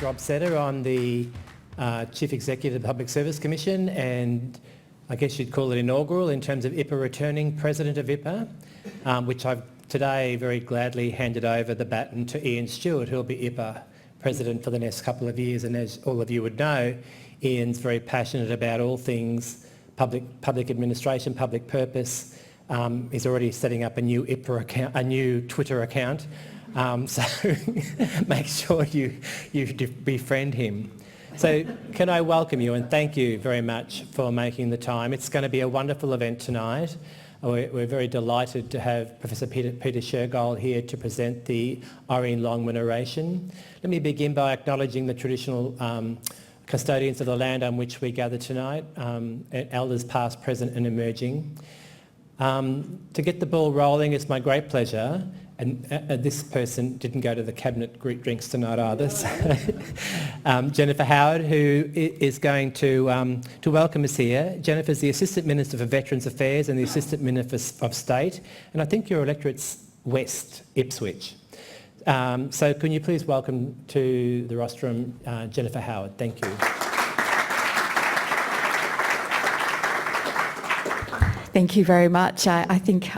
Rob Setter. I'm the Chief Executive of the Public Service Commission, and I guess you'd call it inaugural in terms of IPA returning President of IPA, which I've today very gladly handed over the baton to Ian Stewart, who'll be IPA President for the next couple of years. And as all of you would know, Ian's very passionate about all things public administration, public purpose. He's already setting up a new IPA account, a new Twitter account. So make sure you befriend him. So can I welcome you and thank you very much for making the time. It's going to be a wonderful event tonight. We're very delighted to have Professor Peter Shergold here to present the Irene Longman Oration. Let me begin by acknowledging the traditional custodians of the land on which we gather tonight, elders past, present and emerging. To get the ball rolling, it's my great pleasure, and this person didn't go to the cabinet group drinks tonight either, so Jennifer Howard, who is going to welcome us here. Jennifer's the Assistant Minister for Veterans Affairs and the Assistant Minister of State, and I think your electorate's West Ipswich. So can you please welcome to the rostrum Jennifer Howard. Thank you. Thank you very much. I think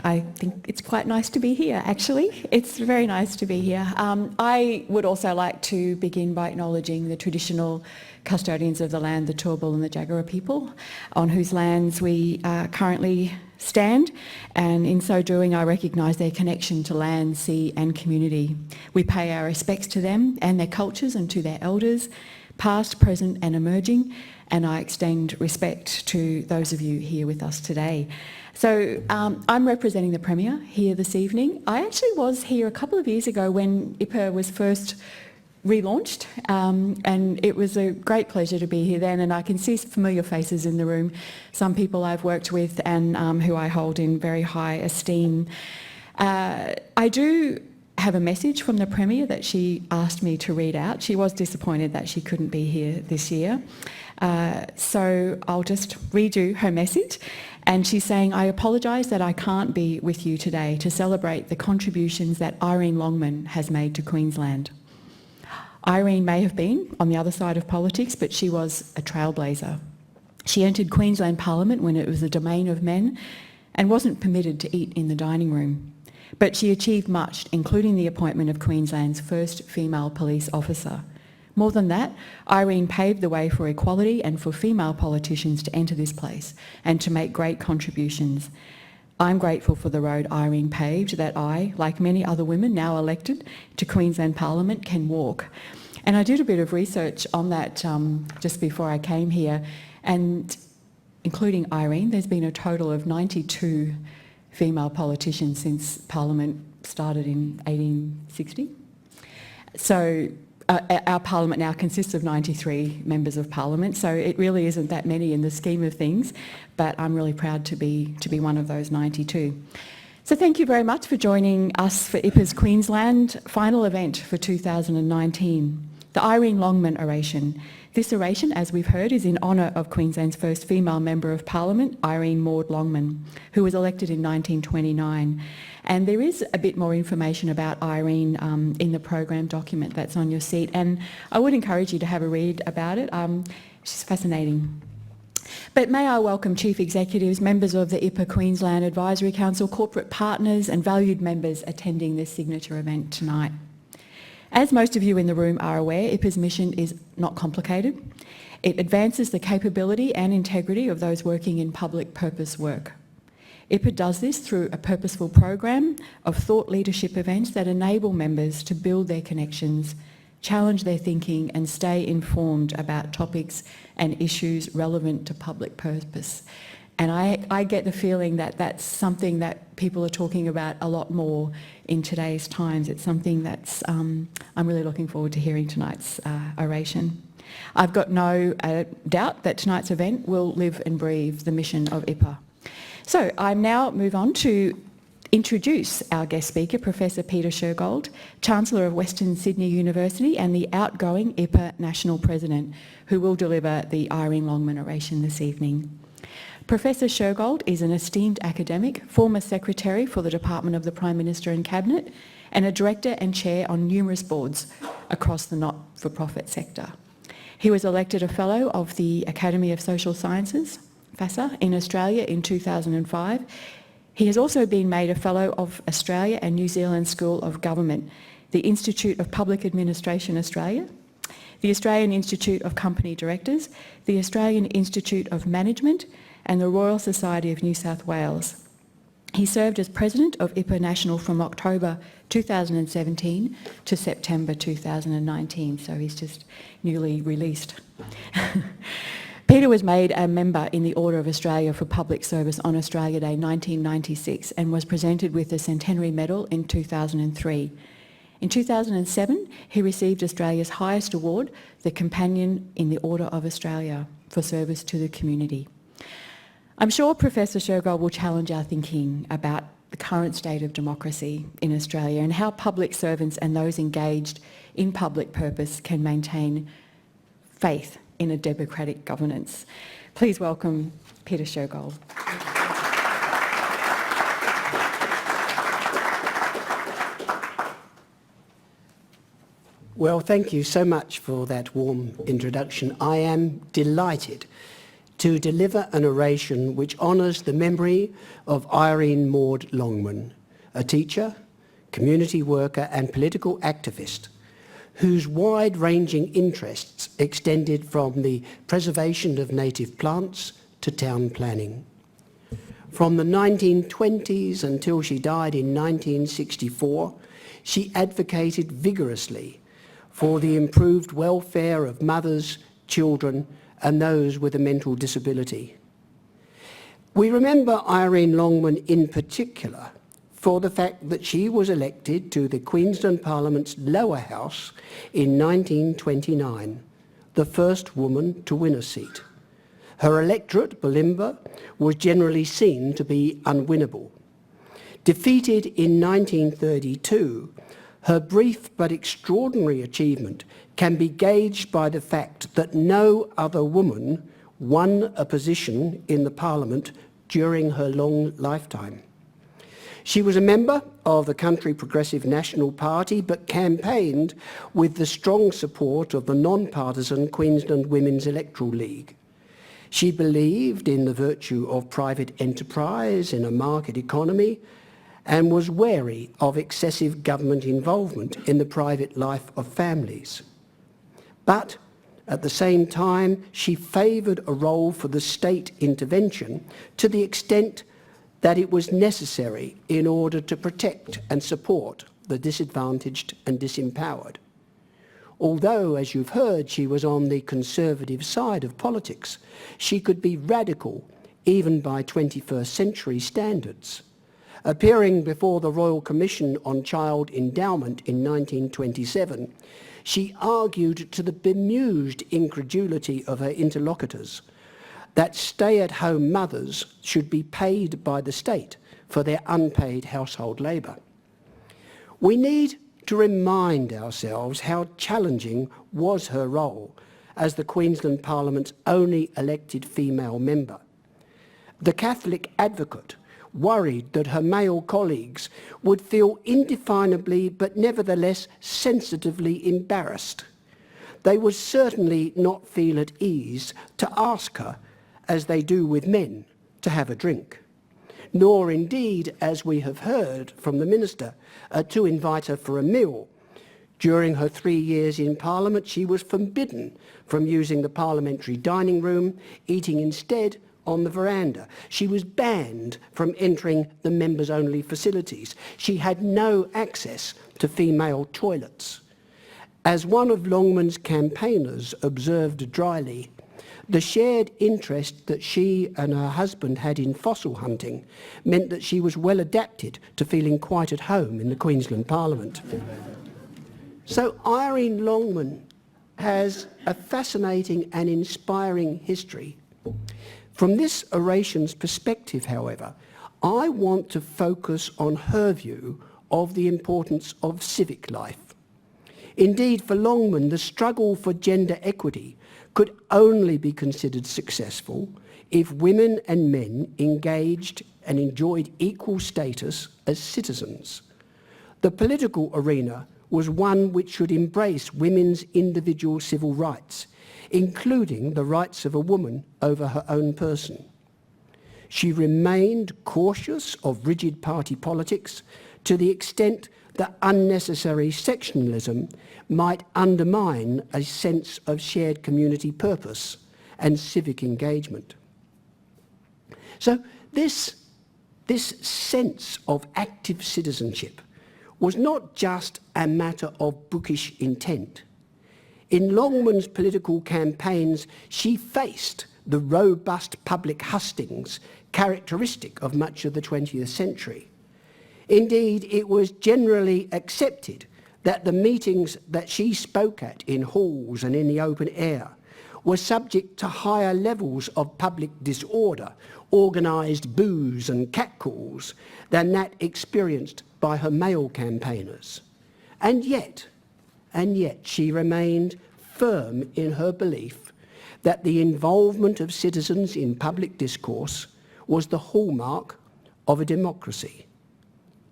it's quite nice to be here, actually. It's very nice to be here. I would also like to begin by acknowledging the traditional custodians of the land, the Turrbal and the Jagera people, on whose lands we currently stand, and in so doing I recognise their connection to land, sea and community. We pay our respects to them and their cultures and to their elders, past, present and emerging, and I extend respect to those of you here with us today. So I'm representing the Premier here this evening. I actually was here a couple of years ago when IPA was first relaunched, and it was a great pleasure to be here then, and I can see familiar faces in the room, some people I've worked with and who I hold in very high esteem. I do have a message from the Premier that she asked me to read out. She was disappointed that she couldn't be here this year. So I'll just read you her message. And she's saying, I apologise that I can't be with you today to celebrate the contributions that Irene Longman has made to Queensland. Irene may have been on the other side of politics, but she was a trailblazer. She entered Queensland Parliament when it was the domain of men and wasn't permitted to eat in the dining room. But she achieved much, including the appointment of Queensland's first female police officer. More than that, Irene paved the way for equality and for female politicians to enter this place and to make great contributions. I'm grateful for the road Irene paved that I, like many other women now elected to Queensland Parliament, can walk. And I did a bit of research on that just before I came here, and including Irene, there's been a total of 92 female politicians since Parliament started in 1860. So our Parliament now consists of 93 members of Parliament, so it really isn't that many in the scheme of things, but I'm really proud to be one of those 92. So thank you very much for joining us for IPA's Queensland final event for 2019, the Irene Longman Oration. This oration, as we've heard, is in honour of Queensland's first female Member of Parliament, Irene Maud Longman, who was elected in 1929. And there is a bit more information about Irene in the program document that's on your seat, and I would encourage you to have a read about it. She's fascinating. But may I welcome Chief Executives, members of the IPA Queensland Advisory Council, corporate partners and valued members attending this signature event tonight. As most of you in the room are aware, IPA's mission is not complicated. It advances the capability and integrity of those working in public purpose work. IPA does this through a purposeful program of thought leadership events that enable members to build their connections, challenge their thinking and stay informed about topics and issues relevant to public purpose. And I get the feeling that that's something that people are talking about a lot more in today's times. It's something that's I'm really looking forward to hearing tonight's oration. I've got no doubt that tonight's event will live and breathe the mission of IPA. So I now move on to introduce our guest speaker, Professor Peter Shergold, Chancellor of Western Sydney University and the outgoing IPA National President, who will deliver the Irene Longman Oration this evening. Professor Shergold is an esteemed academic, former Secretary for the Department of the Prime Minister and Cabinet, and a Director and Chair on numerous boards across the not-for-profit sector. He was elected a Fellow of the Academy of Social Sciences, FASA, in Australia in 2005. He has also been made a Fellow of Australia and New Zealand School of Government, the Institute of Public Administration Australia, the Australian Institute of Company Directors, the Australian Institute of Management, and the Royal Society of New South Wales. He served as President of IPAA National from October 2017 to September 2019, so he's just newly released. Peter was made a member in the Order of Australia for Public Service on Australia Day 1996 and was presented with the Centenary Medal in 2003. In 2007, he received Australia's highest award, the Companion in the Order of Australia, for service to the community. I'm sure Professor Shergold will challenge our thinking about the current state of democracy in Australia and how public servants and those engaged in public purpose can maintain faith in a democratic governance. Please welcome Peter Shergold. Well, thank you so much for that warm introduction. I am delighted to deliver an oration which honours the memory of Irene Longman, a teacher, community worker and political activist whose wide-ranging interests extended from the preservation of native plants to town planning. From the 1920s until she died in 1964, she advocated vigorously for the improved welfare of mothers, children, and those with a mental disability. We remember Irene Longman in particular for the fact that she was elected to the Queensland Parliament's lower house in 1929, the first woman to win a seat. Her electorate, Bulimba, was generally seen to be unwinnable. Defeated in 1932, her brief but extraordinary achievement can be gauged by the fact that no other woman won a position in the Parliament during her long lifetime. She was a member of the country Progressive National Party but campaigned with the strong support of the non-partisan Queensland Women's Electoral League. She believed in the virtue of private enterprise in a market economy and was wary of excessive government involvement in the private life of families. But at the same time, she favoured a role for the state intervention to the extent that it was necessary in order to protect and support the disadvantaged and disempowered. Although, as you've heard, she was on the conservative side of politics, she could be radical even by 21st century standards. Appearing before the Royal Commission on Child Endowment in 1927, she argued to the bemused incredulity of her interlocutors that stay-at-home mothers should be paid by the state for their unpaid household labour. We need to remind ourselves how challenging was her role as the Queensland Parliament's only elected female member. The Catholic advocate worried that her male colleagues would feel indefinably but nevertheless sensitively embarrassed. They would certainly not feel at ease to ask her, as they do with men, to have a drink, nor indeed, as we have heard from the Minister, to invite her for a meal. During her 3 years in Parliament, she was forbidden from using the parliamentary dining room, eating instead on the veranda. She was banned from entering the members-only facilities. She had no access to female toilets. As one of Longman's campaigners observed dryly, the shared interest that she and her husband had in fossil hunting meant that she was well adapted to feeling quite at home in the Queensland Parliament. So Irene Longman has a fascinating and inspiring history. From this oration's perspective, however, I want to focus on her view of the importance of civic life. Indeed, for Longman, the struggle for gender equity could only be considered successful if women and men engaged and enjoyed equal status as citizens. The political arena was one which should embrace women's individual civil rights, including the rights of a woman over her own person. She remained cautious of rigid party politics to the extent that unnecessary sectionalism might undermine a sense of shared community purpose and civic engagement. So this sense of active citizenship was not just a matter of bookish intent. In Longman's political campaigns, she faced the robust public hustings characteristic of much of the 20th century. Indeed, it was generally accepted that the meetings that she spoke at in halls and in the open air were subject to higher levels of public disorder, organised boos and catcalls than that experienced by her male campaigners. And yet she remained firm in her belief that the involvement of citizens in public discourse was the hallmark of a democracy.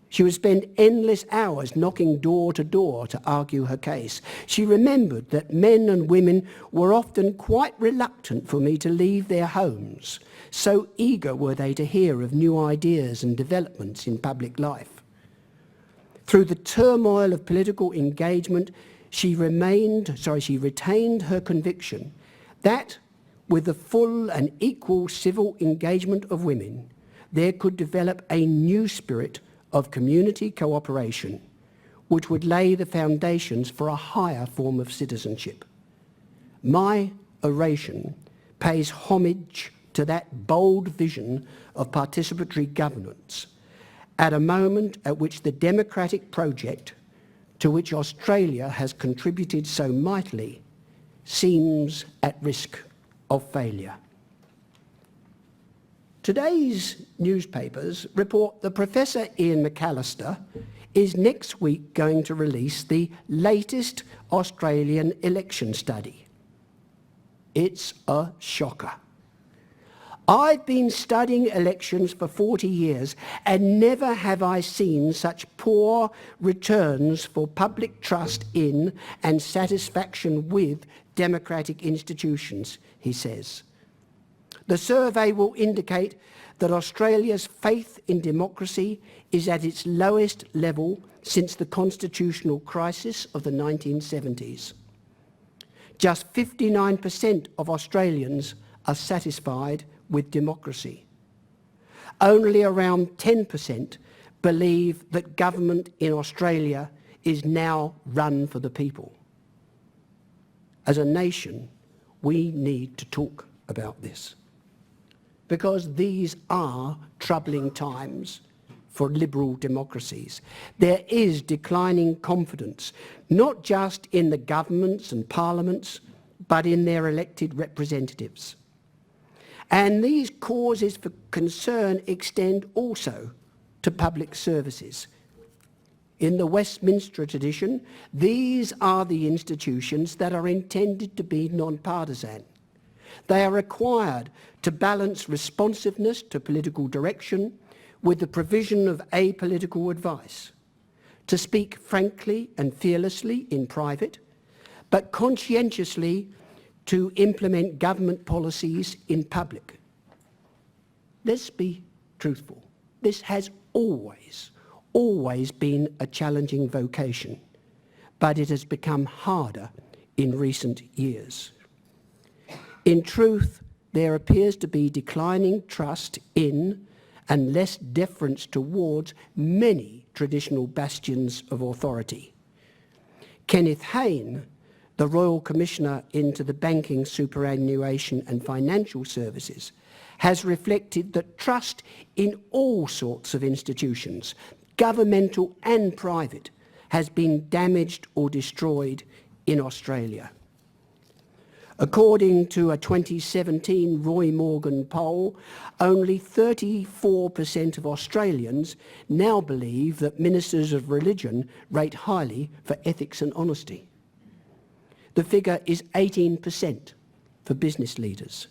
She would spend endless hours knocking door to door to argue her case. She remembered that men and women were often quite reluctant for me to leave their homes, so eager were they to hear of new ideas and developments in public life. Through the turmoil of political engagement, she retained her conviction that with the full and equal civil engagement of women, there could develop a new spirit of community cooperation, which would lay the foundations for a higher form of citizenship. My Oration pays homage to that bold vision of participatory governance at a moment at which the democratic project to which Australia has contributed so mightily seems at risk of failure. Today's newspapers report that Professor Ian McAllister is next week going to release the latest Australian election study. It's a shocker. I've been studying elections for 40 years and never have I seen such poor returns for public trust in and satisfaction with democratic institutions, he says. The survey will indicate that Australia's faith in democracy is at its lowest level since the constitutional crisis of the 1970s. Just 59% of Australians are satisfied with democracy. Only around 10% believe that government in Australia is now run for the people. As a nation, we need to talk about this, because these are troubling times for liberal democracies. There is declining confidence, not just in the governments and parliaments, but in their elected representatives. And these causes for concern extend also to public services. In the Westminster tradition, these are the institutions that are intended to be non-partisan. They are required to balance responsiveness to political direction with the provision of apolitical advice, to speak frankly and fearlessly in private, but conscientiously to implement government policies in public. Let's be truthful. This has always been a challenging vocation, but it has become harder in recent years. In truth, there appears to be declining trust in and less deference towards many traditional bastions of authority. Kenneth Hayne, the Royal Commissioner into the Banking, Superannuation and Financial Services, has reflected that trust in all sorts of institutions, governmental and private, has been damaged or destroyed in Australia. According to a 2017 Roy Morgan poll, only 34% of Australians now believe that ministers of religion rate highly for ethics and honesty. The figure is 18% for business leaders,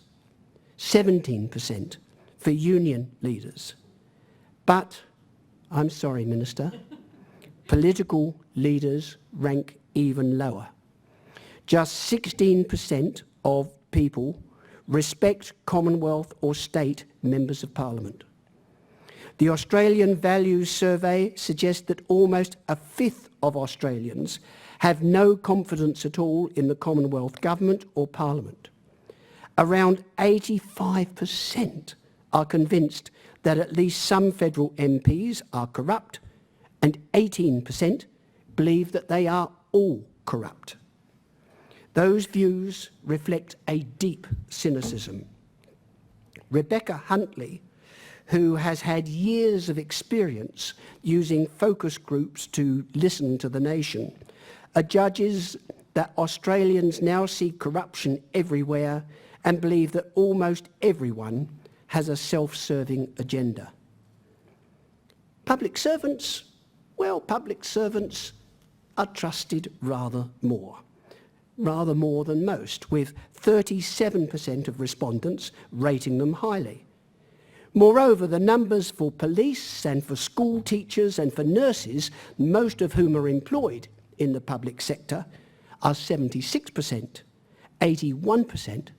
17% for union leaders. But, I'm sorry, Minister, political leaders rank even lower. Just 16% of people respect Commonwealth or state members of Parliament. The Australian Values Survey suggests that almost a fifth of Australians have no confidence at all in the Commonwealth Government or Parliament. Around 85% are convinced that at least some federal MPs are corrupt, and 18% believe that they are all corrupt. Those views reflect a deep cynicism. Rebecca Huntley, who has had years of experience using focus groups to listen to the nation, adjudges that Australians now see corruption everywhere and believe that almost everyone has a self-serving agenda. Public servants, well, public servants are trusted rather more than most, with 37% of respondents rating them highly. Moreover, the numbers for police and for school teachers and for nurses, most of whom are employed in the public sector, are 76%, 81%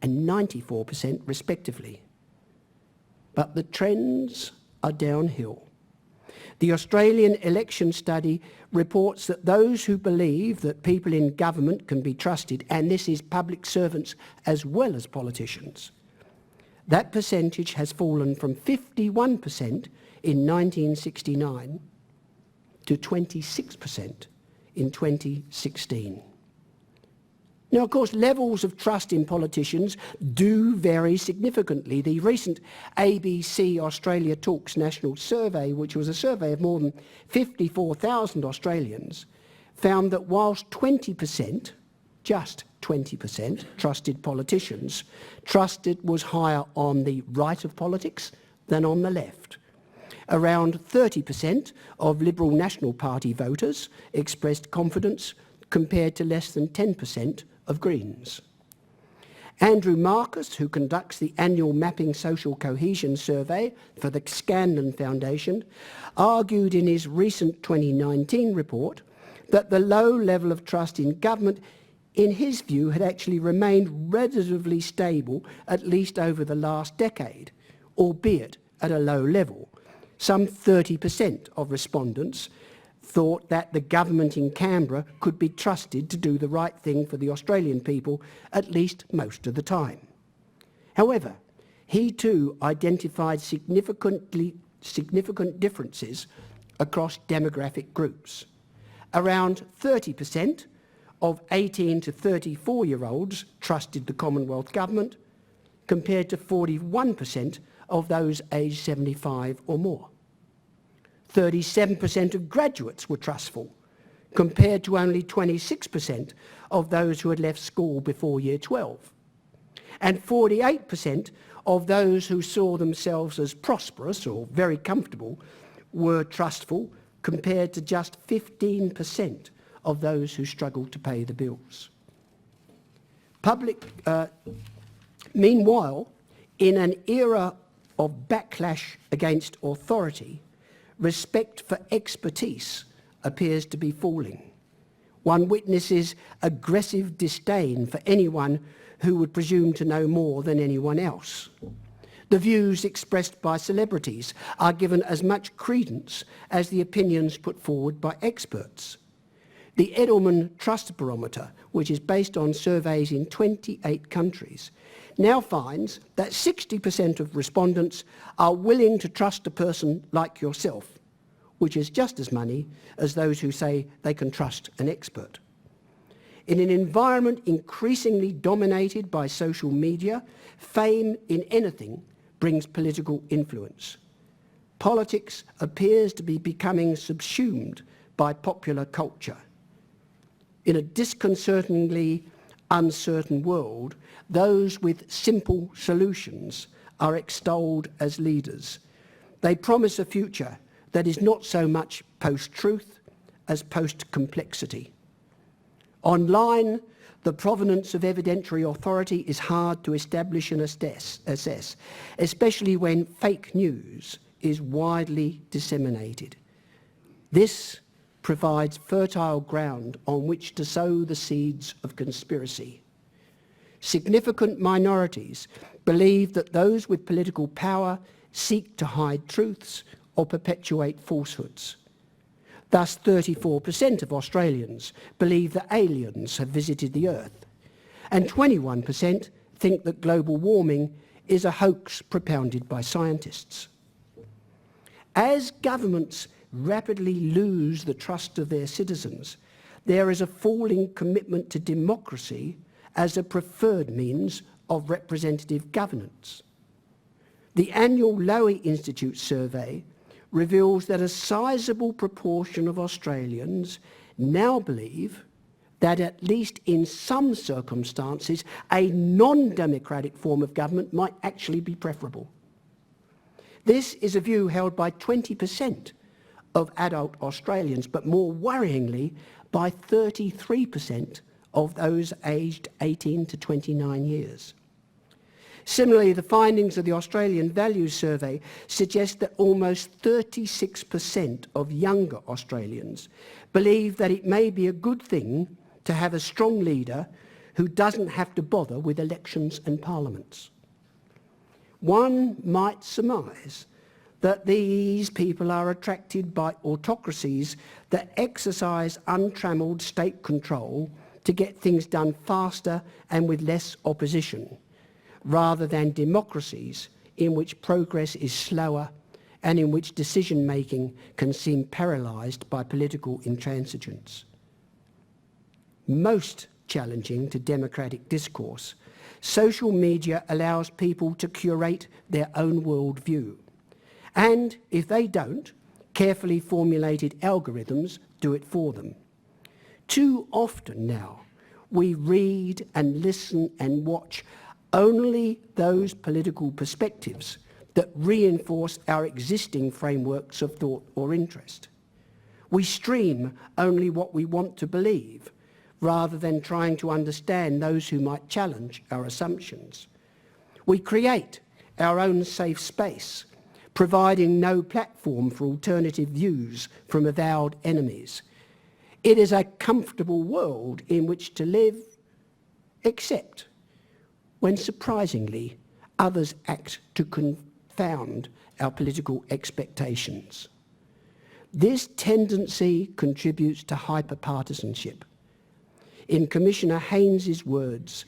and 94% respectively. But the trends are downhill. The Australian Election Study reports that those who believe that people in government can be trusted, and this is public servants as well as politicians, that percentage has fallen from 51% in 1969 to 26% in 2016. Now, of course, levels of trust in politicians do vary significantly. The recent ABC Australia Talks National Survey, which was a survey of more than 54,000 Australians, found that whilst 20%, just 20%, trusted politicians, trusted was higher on the right of politics than on the left. Around 30% of Liberal National Party voters expressed confidence, compared to less than 10% of Greens. Andrew Marcus, who conducts the annual Mapping Social Cohesion survey for the Scanlon Foundation, argued in his recent 2019 report that the low level of trust in government, in his view, had actually remained relatively stable at least over the last decade, albeit at a low level. Some 30% of respondents thought that the government in Canberra could be trusted to do the right thing for the Australian people at least most of the time. However, he too identified significant differences across demographic groups. Around 30% of 18 to 34-year-olds trusted the Commonwealth Government, compared to 41% of those aged 75 or more. 37% of graduates were trustful, compared to only 26% of those who had left school before year 12. And 48% of those who saw themselves as prosperous or very comfortable were trustful, compared to just 15% of those who struggled to pay the bills. Meanwhile, in an era of backlash against authority, respect for expertise appears to be falling. One witnesses aggressive disdain for anyone who would presume to know more than anyone else. The views expressed by celebrities are given as much credence as the opinions put forward by experts. The Edelman Trust Barometer, which is based on surveys in 28 countries, now finds that 60% of respondents are willing to trust a person like yourself, which is just as many as those who say they can trust an expert. In an environment increasingly dominated by social media, fame in anything brings political influence. Politics appears to be becoming subsumed by popular culture. In a disconcertingly uncertain world, those with simple solutions are extolled as leaders. They promise a future that is not so much post-truth as post-complexity. Online, the provenance of evidentiary authority is hard to establish and assess, especially when fake news is widely disseminated. This provides fertile ground on which to sow the seeds of conspiracy. Significant minorities believe that those with political power seek to hide truths or perpetuate falsehoods. Thus, 34% of Australians believe that aliens have visited the Earth, and 21% think that global warming is a hoax propounded by scientists. As governments rapidly lose the trust of their citizens, there is a falling commitment to democracy as a preferred means of representative governance. The annual Lowy Institute survey reveals that a sizable proportion of Australians now believe that, at least in some circumstances, a non-democratic form of government might actually be preferable. This is a view held by 20% of adult Australians, but more worryingly, by 33% of those aged 18 to 29 years. Similarly, the findings of the Australian Values Survey suggest that almost 36% of younger Australians believe that it may be a good thing to have a strong leader who doesn't have to bother with elections and parliaments. One might surmise that these people are attracted by autocracies that exercise untrammelled state control to get things done faster and with less opposition, rather than democracies in which progress is slower and in which decision-making can seem paralysed by political intransigence. Most challenging to democratic discourse, social media allows people to curate their own worldview. And if they don't, carefully formulated algorithms do it for them. Too often now, we read and listen and watch only those political perspectives that reinforce our existing frameworks of thought or interest. We stream only what we want to believe, rather than trying to understand those who might challenge our assumptions. We create our own safe space, providing no platform for alternative views from avowed enemies. It is a comfortable world in which to live, except when, surprisingly, others act to confound our political expectations. This tendency contributes to hyperpartisanship. In Commissioner Haynes's words,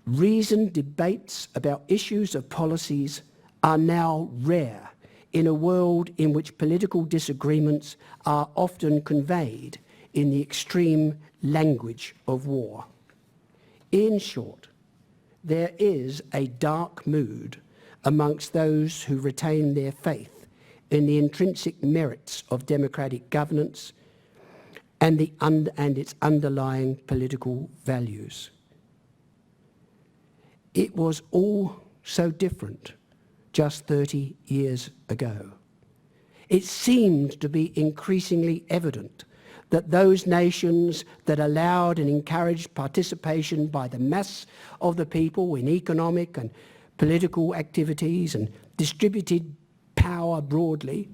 reasoned debates about issues of policies are now rare in a world in which political disagreements are often conveyed in the extreme language of war. In short, there is a dark mood amongst those who retain their faith in the intrinsic merits of democratic governance and its underlying political values. It was all so different just 30 years ago. It seemed to be increasingly evident that those nations that allowed and encouraged participation by the mass of the people in economic and political activities and distributed power broadly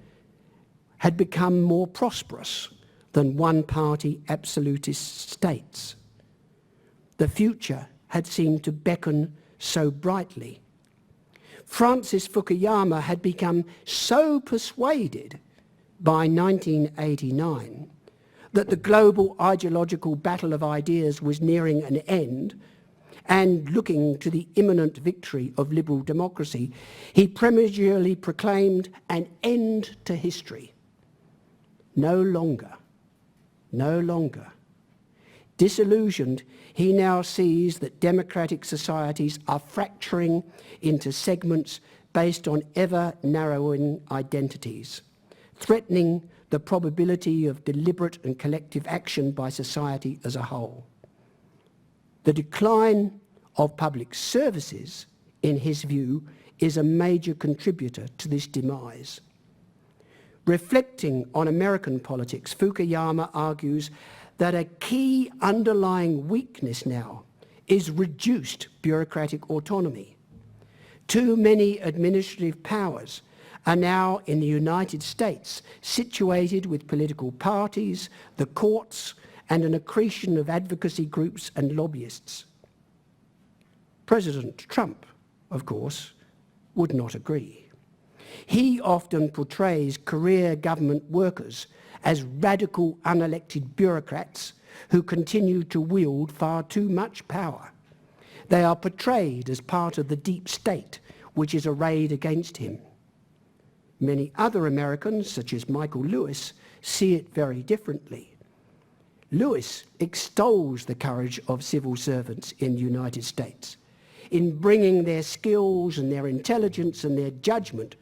had become more prosperous than one-party absolutist states. The future had seemed to beckon so brightly. Francis Fukuyama had become so persuaded by 1989 that the global ideological battle of ideas was nearing an end, and looking to the imminent victory of liberal democracy, he prematurely proclaimed an end to history. No longer. Disillusioned, he now sees that democratic societies are fracturing into segments based on ever-narrowing identities, threatening the probability of deliberate and collective action by society as a whole. The decline of public services, in his view, is a major contributor to this demise. Reflecting on American politics, Fukuyama argues that a key underlying weakness now is reduced bureaucratic autonomy. Too many administrative powers are now in the United States, situated with political parties, the courts, and an accretion of advocacy groups and lobbyists. President Trump, of course, would not agree. He often portrays career government workers as radical unelected bureaucrats who continue to wield far too much power. They are portrayed as part of the deep state which is arrayed against him. Many other Americans, such as Michael Lewis, see it very differently. Lewis extols the courage of civil servants in the United States in bringing their skills and their intelligence and their judgment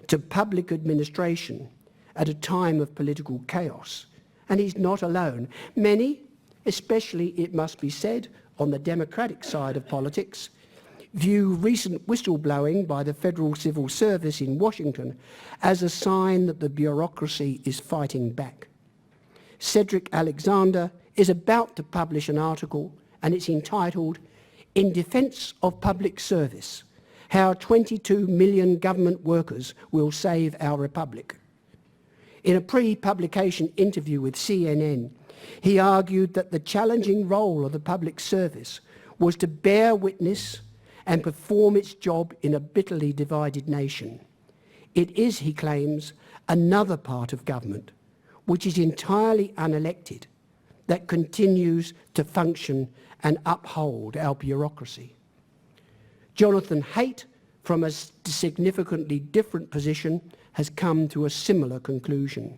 to public administration at a time of political chaos. And he's not alone. Many, especially it must be said, on the Democratic side of politics, view recent whistleblowing by the Federal Civil Service in Washington as a sign that the bureaucracy is fighting back. Cedric Alexander is about to publish an article, and it's entitled "In Defence of Public Service: How 22 million government workers will save our republic." In a pre-publication interview with CNN, he argued that the challenging role of the public service was to bear witness and perform its job in a bitterly divided nation. It is, he claims, another part of government, which is entirely unelected, that continues to function and uphold our bureaucracy. Jonathan Haidt, from a significantly different position, has come to a similar conclusion.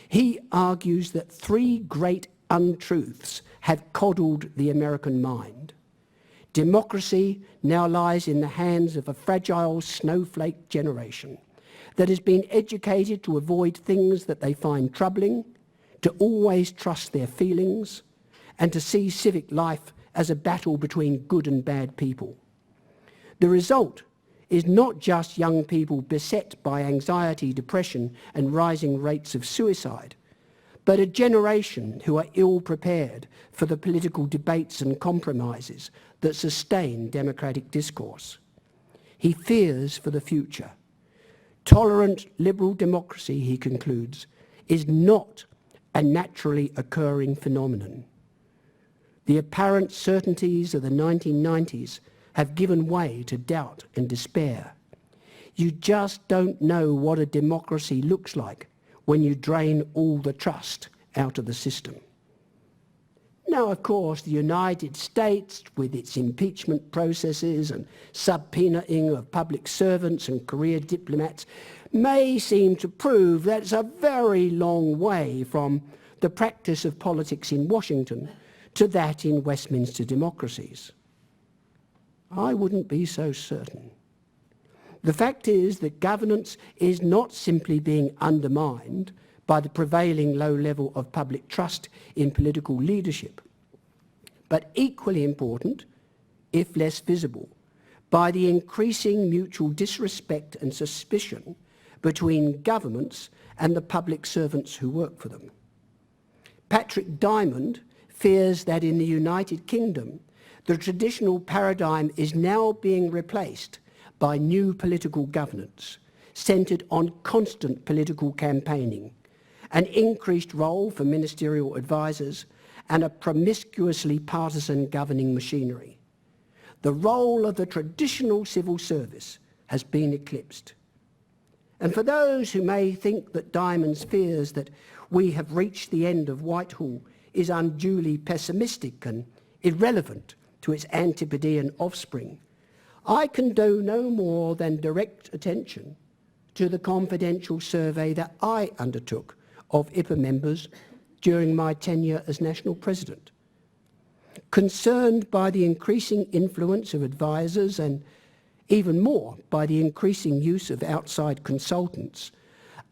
He argues that three great untruths have coddled the American mind. Democracy now lies in the hands of a fragile snowflake generation that has been educated to avoid things that they find troubling, to always trust their feelings, and to see civic life as a battle between good and bad people. The result is not just young people beset by anxiety, depression, and rising rates of suicide, but a generation who are ill-prepared for the political debates and compromises that sustain democratic discourse. He fears for the future. Tolerant liberal democracy, he concludes, is not a naturally occurring phenomenon. The apparent certainties of the 1990s have given way to doubt and despair. You just don't know what a democracy looks like when you drain all the trust out of the system. Now, of course, the United States, with its impeachment processes and subpoenaing of public servants and career diplomats, may seem to prove that it's a very long way from the practice of politics in Washington to that in Westminster democracies. I wouldn't be so certain. The fact is that governance is not simply being undermined by the prevailing low level of public trust in political leadership, but equally important, if less visible, by the increasing mutual disrespect and suspicion between governments and the public servants who work for them. Patrick Diamond fears that in the United Kingdom, the traditional paradigm is now being replaced by new political governance, centred on constant political campaigning, an increased role for ministerial advisors, and a promiscuously partisan governing machinery. The role of the traditional civil service has been eclipsed. And for those who may think that Diamond's fears that we have reached the end of Whitehall is unduly pessimistic and irrelevant to its Antipodean offspring, I can do no more than direct attention to the confidential survey that I undertook of IPA members during my tenure as National President. Concerned by the increasing influence of advisors and even more by the increasing use of outside consultants,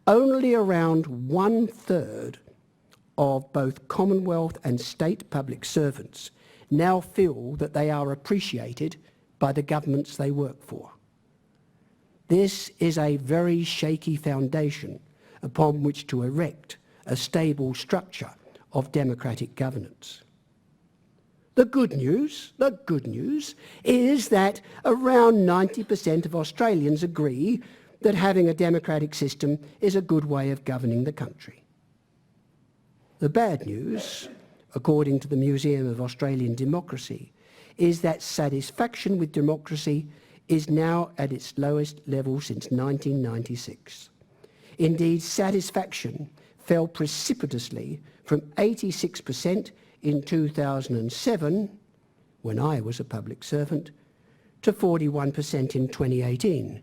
only around 1/3 of both Commonwealth and state public servants now feel that they are appreciated by the governments they work for. This is a very shaky foundation upon which to erect a stable structure of democratic governance. The good news is that around 90% of Australians agree that having a democratic system is a good way of governing the country. The bad news, according to the Museum of Australian Democracy, is that satisfaction with democracy is now at its lowest level since 1996. Indeed, satisfaction fell precipitously from 86% in 2007, when I was a public servant, to 41% in 2018,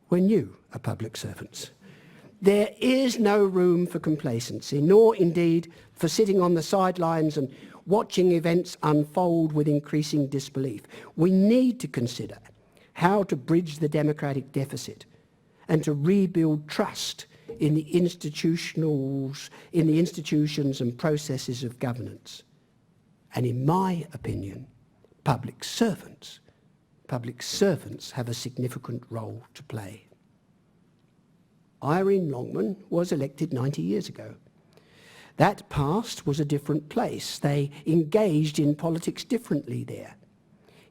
when you are public servants. There is no room for complacency, nor indeed for sitting on the sidelines and watching events unfold with increasing disbelief. We need to consider how to bridge the democratic deficit and to rebuild trust in the institutions and processes of governance. And in my opinion, public servants have a significant role to play. Irene Longman was elected 90 years ago. That past was a different place. They engaged in politics differently there.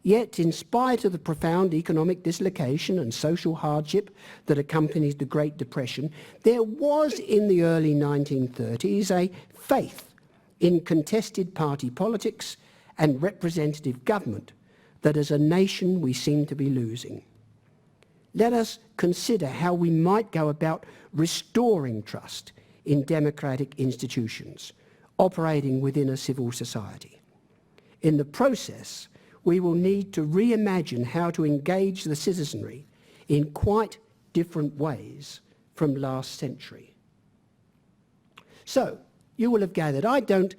Yet, in spite of the profound economic dislocation and social hardship that accompanied the Great Depression, there was in the early 1930s a faith in contested party politics and representative government that as a nation we seem to be losing. Let us consider how we might go about restoring trust in democratic institutions operating within a civil society. In the process, we will need to reimagine how to engage the citizenry in quite different ways from last century. So, you will have gathered, I don't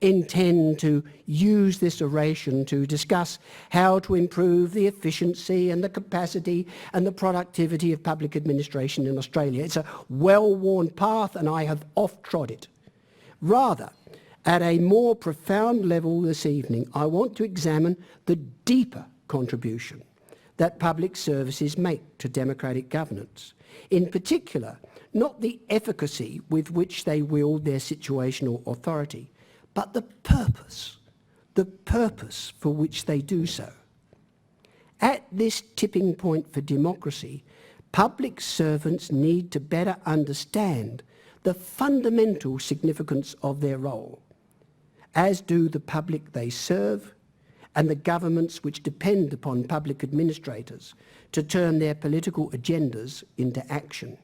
intend to use this oration to discuss how to improve the efficiency and the capacity and the productivity of public administration in Australia. It's a well-worn path and I have oft-trod it. Rather, at a more profound level this evening, I want to examine the deeper contribution that public services make to democratic governance. In particular, not the efficacy with which they wield their situational authority, but the purpose for which they do so. At this tipping point for democracy, public servants need to better understand the fundamental significance of their role, as do the public they serve and the governments which depend upon public administrators to turn their political agendas into action.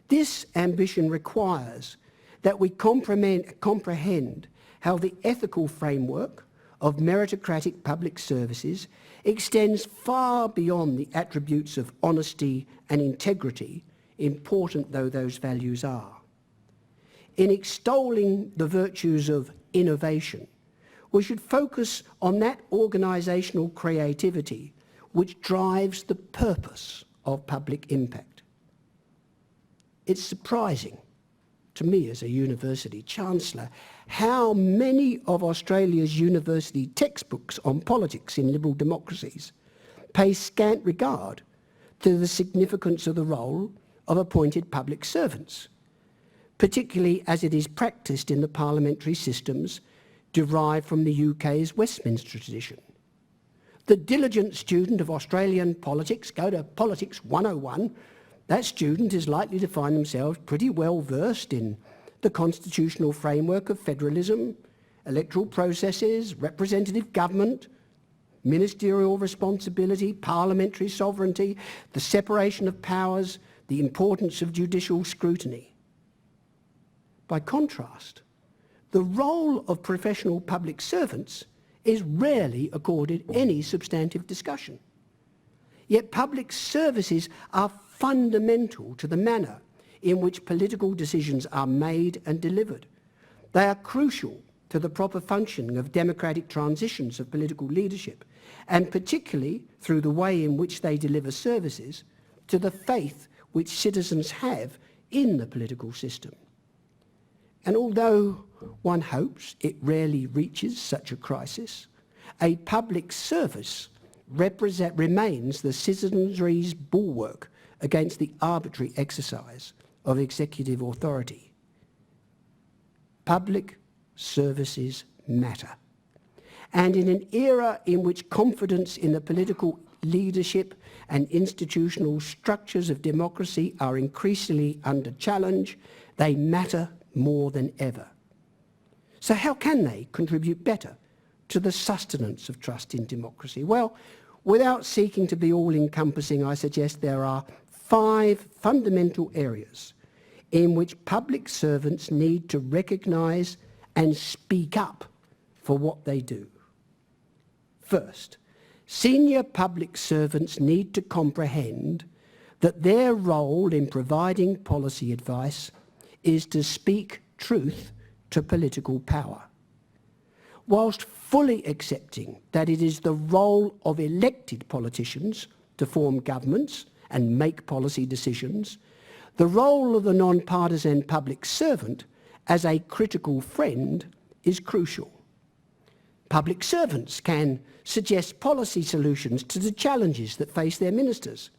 This ambition requires that we comprehend how the ethical framework of meritocratic public services extends far beyond the attributes of honesty and integrity, important though those values are. In extolling the virtues of innovation, we should focus on that organisational creativity which drives the purpose of public impact. It's surprising to me as a university chancellor how many of Australia's university textbooks on politics in liberal democracies pay scant regard to the significance of the role of appointed public servants, particularly as it is practised in the parliamentary systems derived from the UK's Westminster tradition. The diligent student of Australian politics, go to Politics 101, that student is likely to find themselves pretty well versed in the constitutional framework of federalism, electoral processes, representative government, ministerial responsibility, parliamentary sovereignty, the separation of powers, the importance of judicial scrutiny. By contrast, the role of professional public servants is rarely accorded any substantive discussion. Yet public services are fundamental to the manner in which political decisions are made and delivered. They are crucial to the proper functioning of democratic transitions of political leadership, and particularly through the way in which they deliver services to the faith which citizens have in the political system. And although one hopes it rarely reaches such a crisis, a public service remains the citizenry's bulwark against the arbitrary exercise of executive authority. Public services matter. And in an era in which confidence in the political leadership and institutional structures of democracy are increasingly under challenge, they matter more than ever. So how can they contribute better to the sustenance of trust in democracy? Well, without seeking to be all-encompassing, I suggest there are 5 fundamental areas in which public servants need to recognise and speak up for what they do. First, senior public servants need to comprehend that their role in providing policy advice is to speak truth to political power, whilst fully accepting that it is the role of elected politicians to form governments and make policy decisions. The role of the non-partisan public servant as a critical friend is crucial. Public servants can suggest policy solutions to the challenges that face their ministers,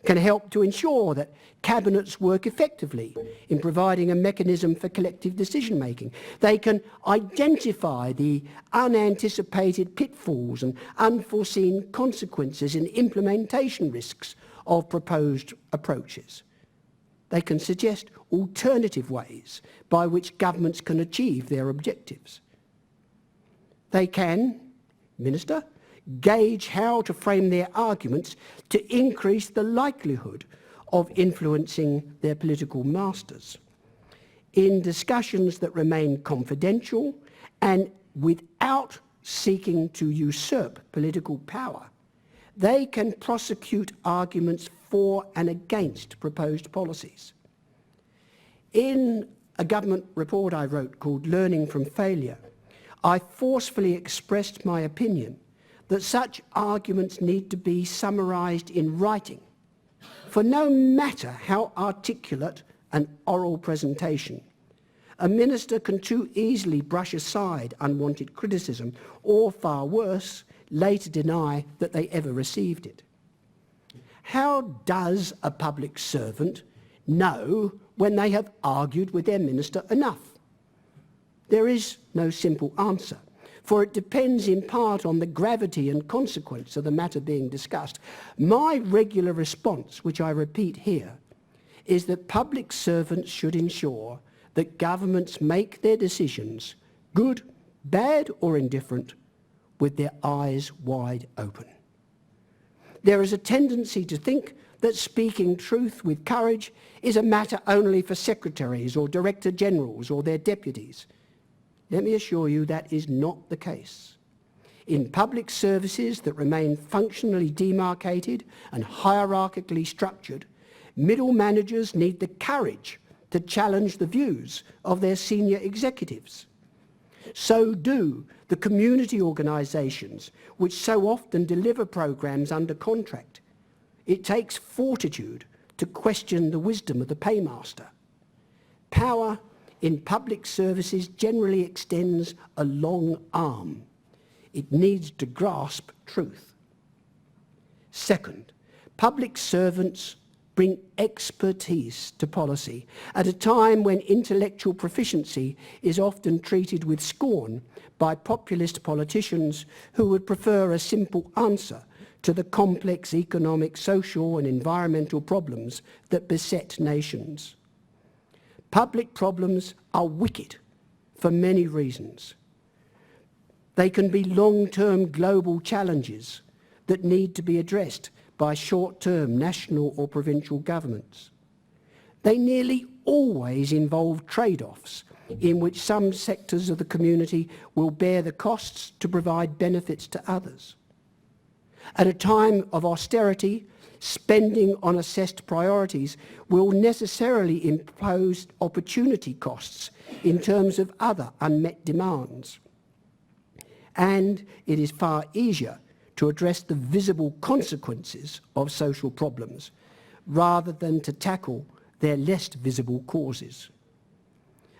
can help to ensure that cabinets work effectively in providing a mechanism for collective decision-making. They can identify the unanticipated pitfalls and unforeseen consequences and implementation risks of proposed approaches. They can suggest alternative ways by which governments can achieve their objectives. They can, Minister, gauge how to frame their arguments to increase the likelihood of influencing their political masters. In discussions that remain confidential and without seeking to usurp political power, they can prosecute arguments for and against proposed policies. In a government report I wrote called Learning from Failure, I forcefully expressed my opinion that such arguments need to be summarised in writing, for no matter how articulate an oral presentation, a minister can too easily brush aside unwanted criticism or, far worse, later deny that they ever received it. How does a public servant know when they have argued with their minister enough? There is no simple answer, for it depends in part on the gravity and consequence of the matter being discussed. My regular response, which I repeat here, is that public servants should ensure that governments make their decisions, good, bad or indifferent, with their eyes wide open. There is a tendency to think that speaking truth with courage is a matter only for secretaries or director generals or their deputies. Let me assure you that is not the case. In public services that remain functionally demarcated and hierarchically structured, middle managers need the courage to challenge the views of their senior executives. So do the community organisations which so often deliver programmes under contract. It takes fortitude to question the wisdom of the paymaster. Power in public services generally extends a long arm. It needs to grasp truth. Second, public servants bring expertise to policy at a time when intellectual proficiency is often treated with scorn by populist politicians who would prefer a simple answer to the complex economic, social and environmental problems that beset nations. Public problems are wicked for many reasons. They can be long-term global challenges that need to be addressed by short-term national or provincial governments. They nearly always involve trade-offs in which some sectors of the community will bear the costs to provide benefits to others. At a time of austerity, spending on assessed priorities will necessarily impose opportunity costs in terms of other unmet demands. And it is far easier to address the visible consequences of social problems rather than to tackle their less visible causes.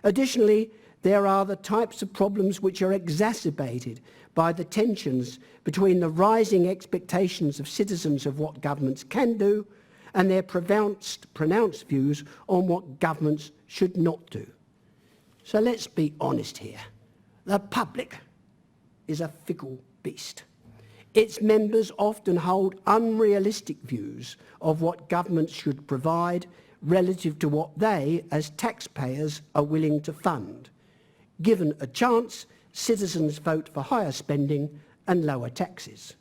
Additionally, there are the types of problems which are exacerbated by the tensions between the rising expectations of citizens of what governments can do and their pronounced views on what governments should not do. So let's be honest here. The public is a fickle beast. Its members often hold unrealistic views of what governments should provide relative to what they, as taxpayers, are willing to fund. Given a chance, citizens vote for higher spending and lower taxes.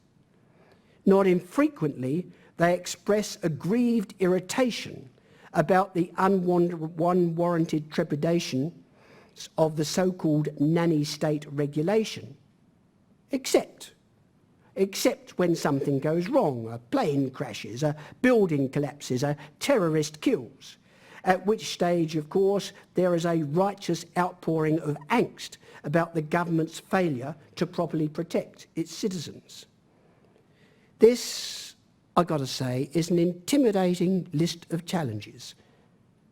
Not infrequently, they express aggrieved irritation about the unwarranted trepidation of the so-called nanny state regulation, except when something goes wrong, a plane crashes, a building collapses, a terrorist kills, at which stage, of course, there is a righteous outpouring of angst about the government's failure to properly protect its citizens. This, I've got to say, is an intimidating list of challenges,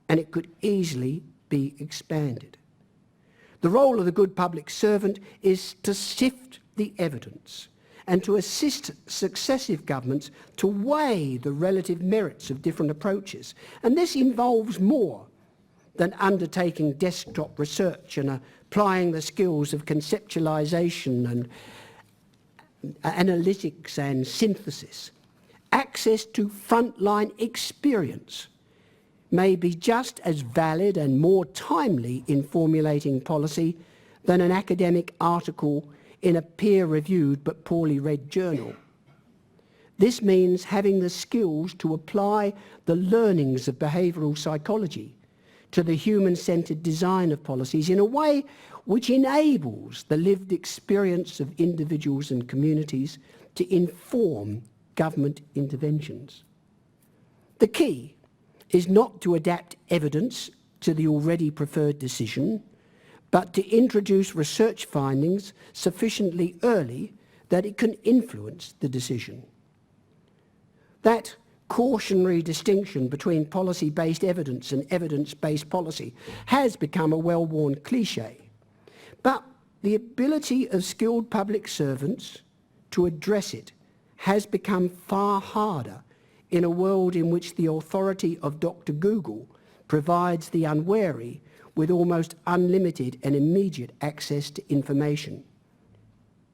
and it could easily be expanded. The role of the good public servant is to sift the evidence and to assist successive governments to weigh the relative merits of different approaches. And this involves more than undertaking desktop research and applying the skills of conceptualisation and analytics and synthesis. Access to frontline experience may be just as valid and more timely in formulating policy than an academic article in a peer-reviewed but poorly read journal. This means having the skills to apply the learnings of behavioural psychology to the human-centred design of policies in a way which enables the lived experience of individuals and communities to inform government interventions. The key is not to adapt evidence to the already preferred decision, but to introduce research findings sufficiently early that it can influence the decision. That cautionary distinction between policy-based evidence and evidence-based policy has become a well-worn cliché, but the ability of skilled public servants to address it has become far harder in a world in which the authority of Dr. Google provides the unwary with almost unlimited and immediate access to information,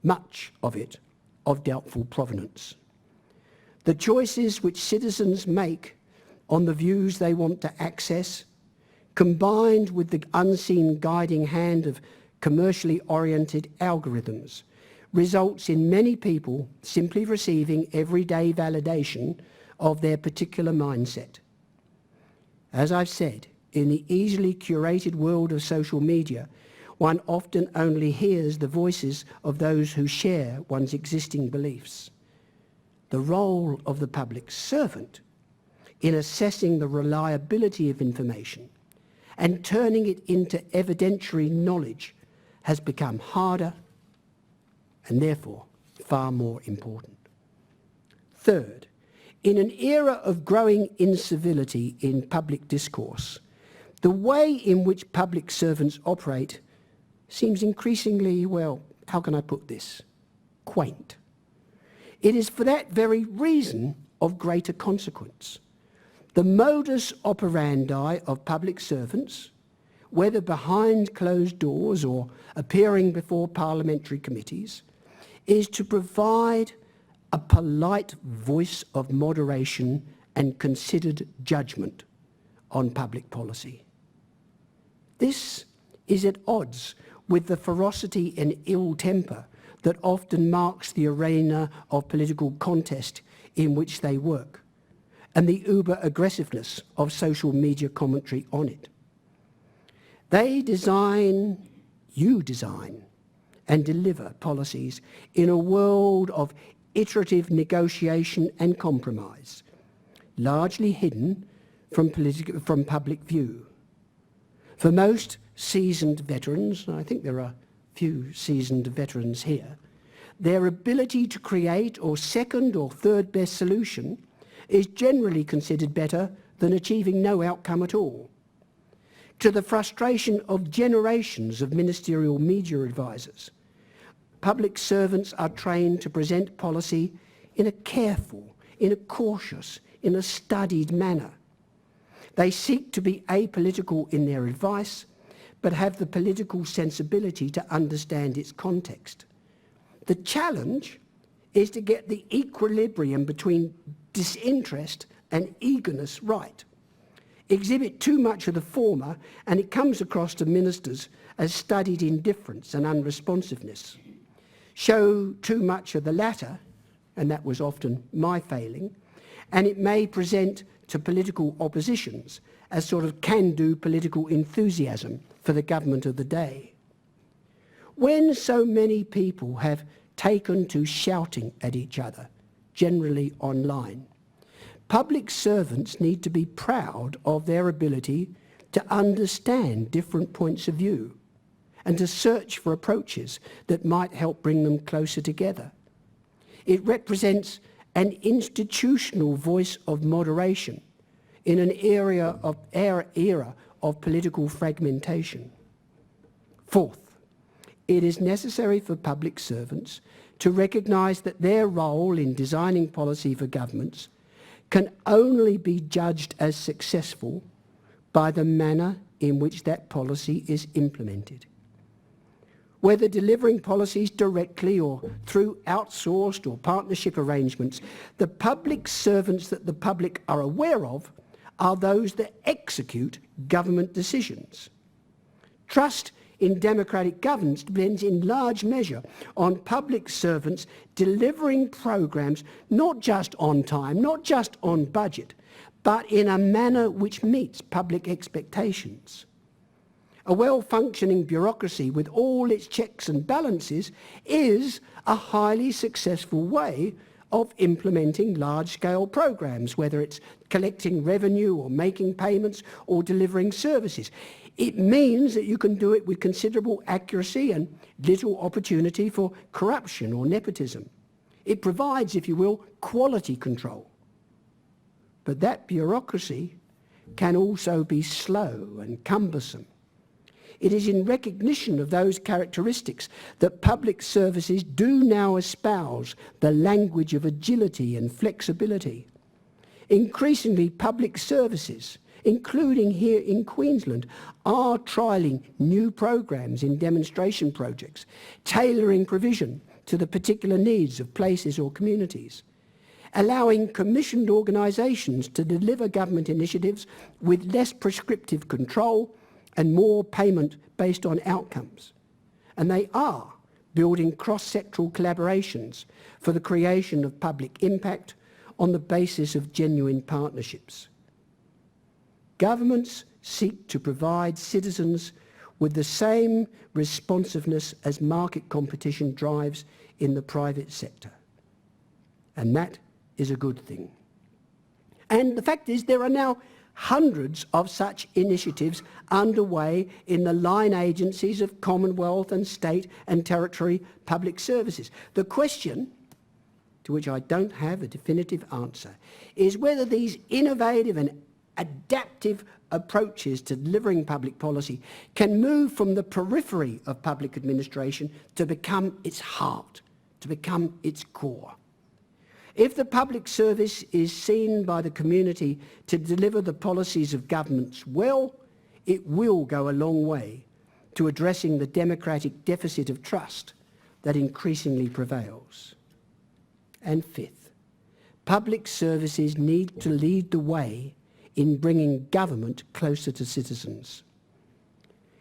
much of it of doubtful provenance. The choices which citizens make on the views they want to access, combined with the unseen guiding hand of commercially oriented algorithms, results in many people simply receiving everyday validation of their particular mindset. As I've said, in the easily curated world of social media, one often only hears the voices of those who share one's existing beliefs. The role of the public servant in assessing the reliability of information and turning it into evidentiary knowledge has become harder and therefore far more important. Third, in an era of growing incivility in public discourse, the way in which public servants operate seems increasingly, well, how can I put this, quaint. It is for that very reason of greater consequence. The modus operandi of public servants, whether behind closed doors or appearing before parliamentary committees, is to provide a polite voice of moderation and considered judgment on public policy. This is at odds with the ferocity and ill temper that often marks the arena of political contest in which they work, and the uber-aggressiveness of social media commentary on it. They design, you design, and deliver policies in a world of iterative negotiation and compromise, largely hidden from public view. For most seasoned veterans, and I think there are few seasoned veterans here, their ability to create a second or third best solution is generally considered better than achieving no outcome at all. To the frustration of generations of ministerial media advisors, public servants are trained to present policy in a careful, in a cautious, in a studied manner. They seek to be apolitical in their advice, but have the political sensibility to understand its context. The challenge is to get the equilibrium between disinterest and eagerness right. Exhibit too much of the former and it comes across to ministers as studied indifference and unresponsiveness. Show too much of the latter, and that was often my failing, and it may present to political oppositions as sort of can-do political enthusiasm for the government of the day. When so many people have taken to shouting at each other, generally online, public servants need to be proud of their ability to understand different points of view and to search for approaches that might help bring them closer together. It represents an institutional voice of moderation in an era of political fragmentation. Fourth, it is necessary for public servants to recognise that their role in designing policy for governments can only be judged as successful by the manner in which that policy is implemented. Whether delivering policies directly or through outsourced or partnership arrangements, the public servants that the public are aware of are those that execute government decisions. Trust in democratic governance depends in large measure on public servants delivering programs not just on time, not just on budget, but in a manner which meets public expectations. A well-functioning bureaucracy with all its checks and balances is a highly successful way of implementing large-scale programs, whether it's collecting revenue or making payments or delivering services. It means that you can do it with considerable accuracy and little opportunity for corruption or nepotism. It provides, if you will, quality control. But that bureaucracy can also be slow and cumbersome. It is in recognition of those characteristics that public services do now espouse the language of agility and flexibility. Increasingly, public services, including here in Queensland, are trialling new programs in demonstration projects, tailoring provision to the particular needs of places or communities, allowing commissioned organisations to deliver government initiatives with less prescriptive control and more payment based on outcomes. And they are building cross-sectoral collaborations for the creation of public impact on the basis of genuine partnerships. Governments seek to provide citizens with the same responsiveness as market competition drives in the private sector. And that is a good thing. And the fact is there are now hundreds of such initiatives underway in the line agencies of Commonwealth and state and territory public services. The question, to which I don't have a definitive answer, is whether these innovative and adaptive approaches to delivering public policy can move from the periphery of public administration to become its heart, to become its core. If the public service is seen by the community to deliver the policies of governments well, it will go a long way to addressing the democratic deficit of trust that increasingly prevails. And fifth, public services need to lead the way in bringing government closer to citizens.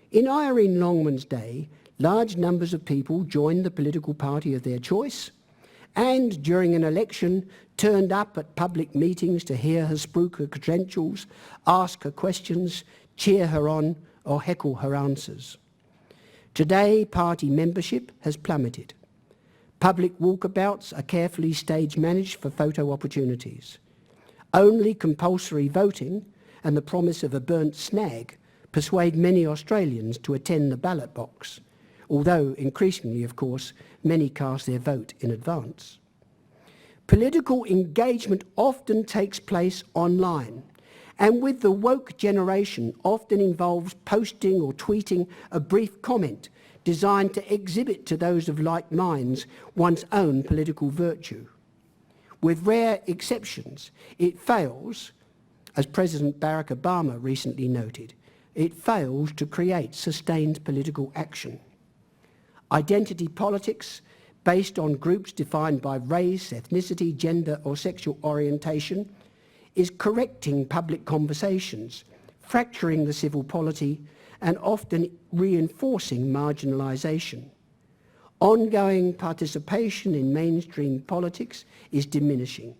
In Irene Longman's day, large numbers of people joined the political party of their choice and during an election turned up at public meetings to hear her spruik her credentials, ask her questions, cheer her on or heckle her answers. Today, party membership has plummeted. Public walkabouts are carefully stage managed for photo opportunities. Only compulsory voting and the promise of a burnt snag persuade many Australians to attend the ballot box, although increasingly, of course, many cast their vote in advance. Political engagement often takes place online, and with the woke generation often involves posting or tweeting a brief comment designed to exhibit to those of like minds one's own political virtue. With rare exceptions, it fails, as President Barack Obama recently noted, it fails to create sustained political action. Identity politics based on groups defined by race, ethnicity, gender or sexual orientation is correcting public conversations, fracturing the civil polity and often reinforcing marginalisation. Ongoing participation in mainstream politics is diminishing,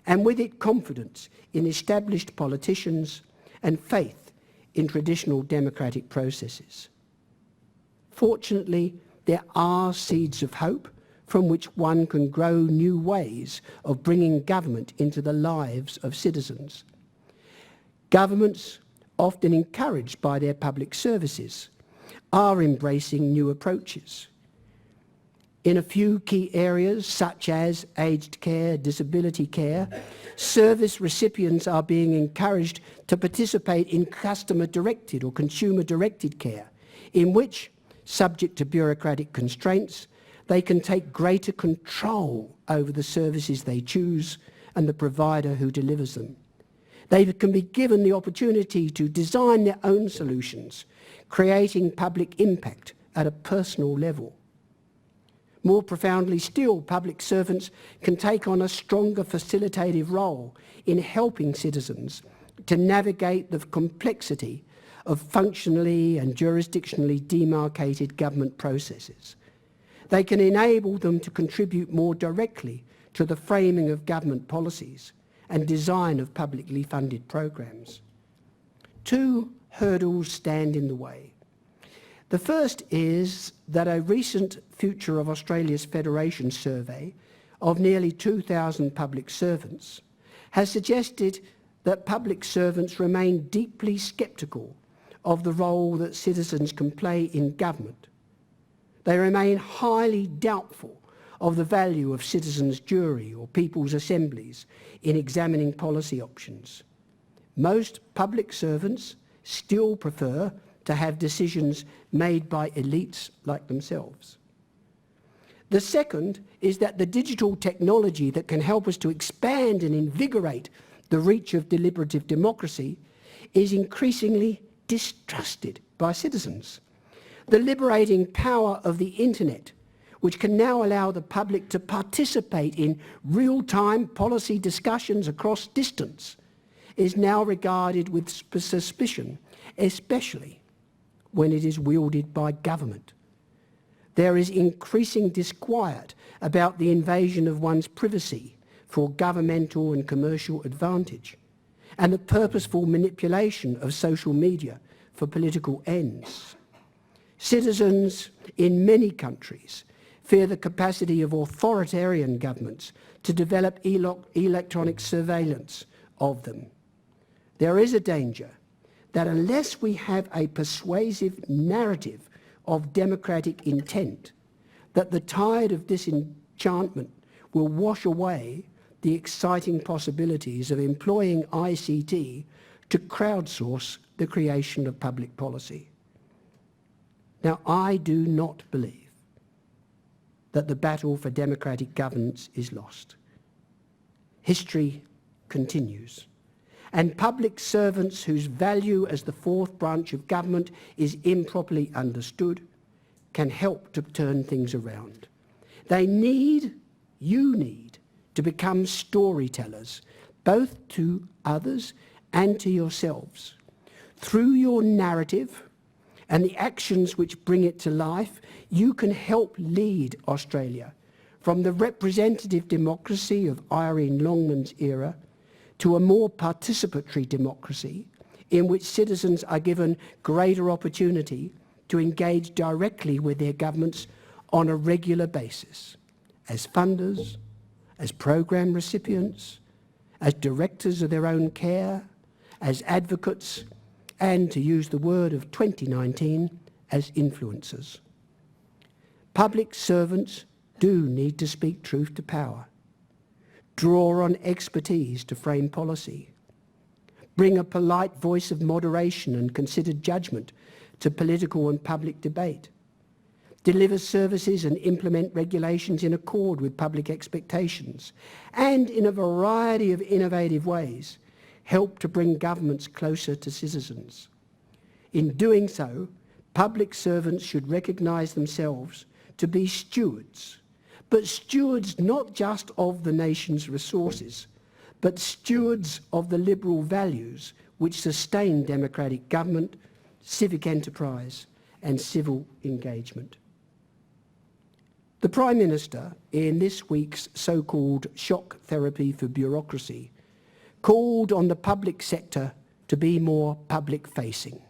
and with it confidence in established politicians and faith in traditional democratic processes. Fortunately, there are seeds of hope from which one can grow new ways of bringing government into the lives of citizens. Governments, often encouraged by their public services, are embracing new approaches. In a few key areas, such as aged care, disability care, service recipients are being encouraged to participate in customer-directed or consumer-directed care, in which, subject to bureaucratic constraints, they can take greater control over the services they choose and the provider who delivers them. They can be given the opportunity to design their own solutions, creating public impact at a personal level. More profoundly still, public servants can take on a stronger facilitative role in helping citizens to navigate the complexity of functionally and jurisdictionally demarcated government processes. They can enable them to contribute more directly to the framing of government policies and design of publicly funded programs. Two hurdles stand in the way. The first is that a recent Future of Australia's Federation survey of nearly 2,000 public servants has suggested that public servants remain deeply sceptical of the role that citizens can play in government. They remain highly doubtful of the value of citizens' jury or people's assemblies in examining policy options. Most public servants still prefer to have decisions made by elites like themselves. The second is that the digital technology that can help us to expand and invigorate the reach of deliberative democracy is increasingly distrusted by citizens. The liberating power of the internet, which can now allow the public to participate in real-time policy discussions across distance, is now regarded with suspicion, especially when it is wielded by government. There is increasing disquiet about the invasion of one's privacy for governmental and commercial advantage, and the purposeful manipulation of social media for political ends. Citizens in many countries fear the capacity of authoritarian governments to develop electronic surveillance of them. There is a danger that unless we have a persuasive narrative of democratic intent, that the tide of disenchantment will wash away the exciting possibilities of employing ICT to crowdsource the creation of public policy. Now, I do not believe that the battle for democratic governance is lost. History continues, and public servants whose value as the fourth branch of government is improperly understood can help to turn things around. You need to become storytellers, both to others and to yourselves. Through your narrative and the actions which bring it to life, you can help lead Australia from the representative democracy of Irene Longman's era to a more participatory democracy in which citizens are given greater opportunity to engage directly with their governments on a regular basis, as funders, as program recipients, as directors of their own care, as advocates, and, to use the word of 2019, as influencers. Public servants do need to speak truth to power, draw on expertise to frame policy, bring a polite voice of moderation and considered judgment to political and public debate, deliver services and implement regulations in accord with public expectations, and in a variety of innovative ways, help to bring governments closer to citizens. In doing so, public servants should recognise themselves to be stewards, but stewards not just of the nation's resources, but stewards of the liberal values which sustain democratic government, civic enterprise and civil engagement. The Prime Minister, in this week's so-called shock therapy for bureaucracy, called on the public sector to be more public-facing.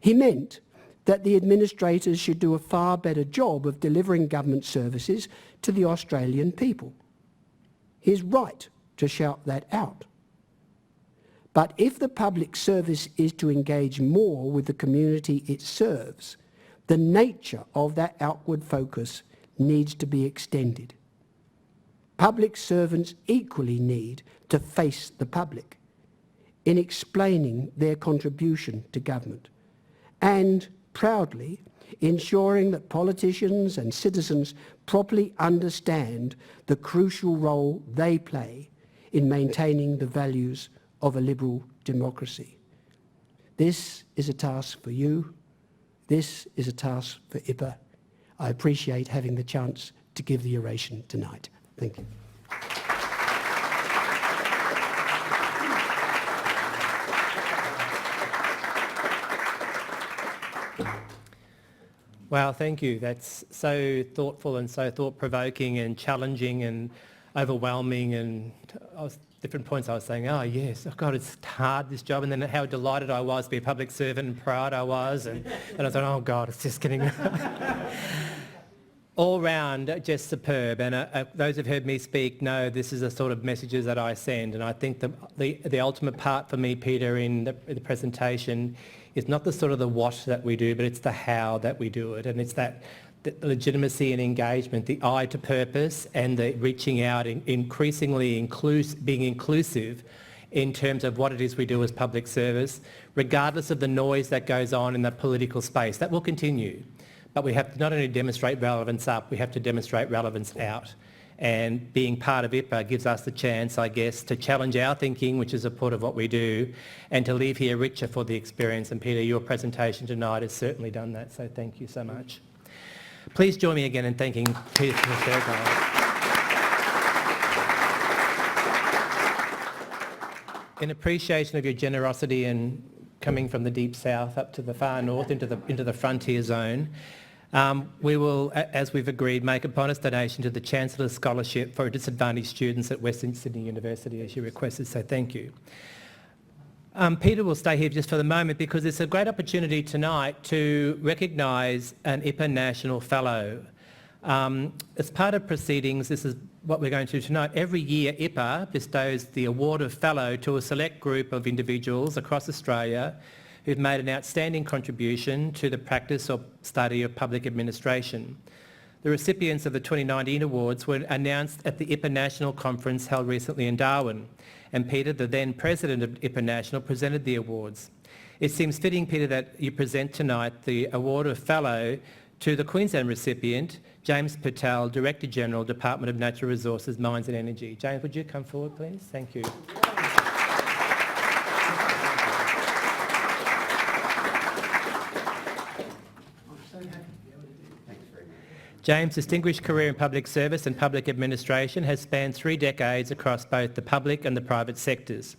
He meant that the administrators should do a far better job of delivering government services to the Australian people. He is right to shout that out. But if the public service is to engage more with the community it serves, the nature of that outward focus needs to be extended. Public servants equally need to face the public in explaining their contribution to government and proudly ensuring that politicians and citizens properly understand the crucial role they play in maintaining the values of a liberal democracy. This is a task for you. This is a task for IPA. I appreciate having the chance to give the oration tonight. Thank you. Wow, thank you. That's so thoughtful and so thought-provoking and challenging and overwhelming, and different points I was saying, oh yes, oh God, it's hard, this job, and then how delighted I was to be a public servant and proud I was, and I thought, oh God, it's just getting... All round, just superb, and those who've heard me speak know this is the sort of messages that I send, and I think the ultimate part for me, Peter, in the presentation is not the sort of the what that we do, but it's the how that we do it, and it's that the legitimacy and engagement, the eye to purpose, and the reaching out, increasingly being inclusive in terms of what it is we do as public service, regardless of the noise that goes on in the political space. That will continue. But we have to not only demonstrate relevance up, we have to demonstrate relevance out. And being part of IPA gives us the chance, I guess, to challenge our thinking, which is a part of what we do, and to leave here richer for the experience. And Peter, your presentation tonight has certainly done that, so thank you so much. Please join me again in thanking Peter Shergold. In appreciation of your generosity and coming from the deep south up to the far north into the frontier zone, we will, as we've agreed, make a bonus donation to the Chancellor's Scholarship for disadvantaged students at Western Sydney University, as you requested, so thank you. Peter will stay here just for the moment because it's a great opportunity tonight to recognise an IPA National Fellow. As part of proceedings, this is what we're going to do tonight. Every year IPA bestows the award of Fellow to a select group of individuals across Australia who've made an outstanding contribution to the practice or study of public administration. The recipients of the 2019 awards were announced at the IPA National Conference held recently in Darwin, and Peter, the then President of IPA National, presented the awards. It seems fitting, Peter, that you present tonight the award of Fellow to the Queensland recipient, James Patel, Director-General, Department of Natural Resources, Mines and Energy. James, would you come forward, please? Thank you. James' distinguished career in public service and public administration has spanned 3 decades across both the public and the private sectors.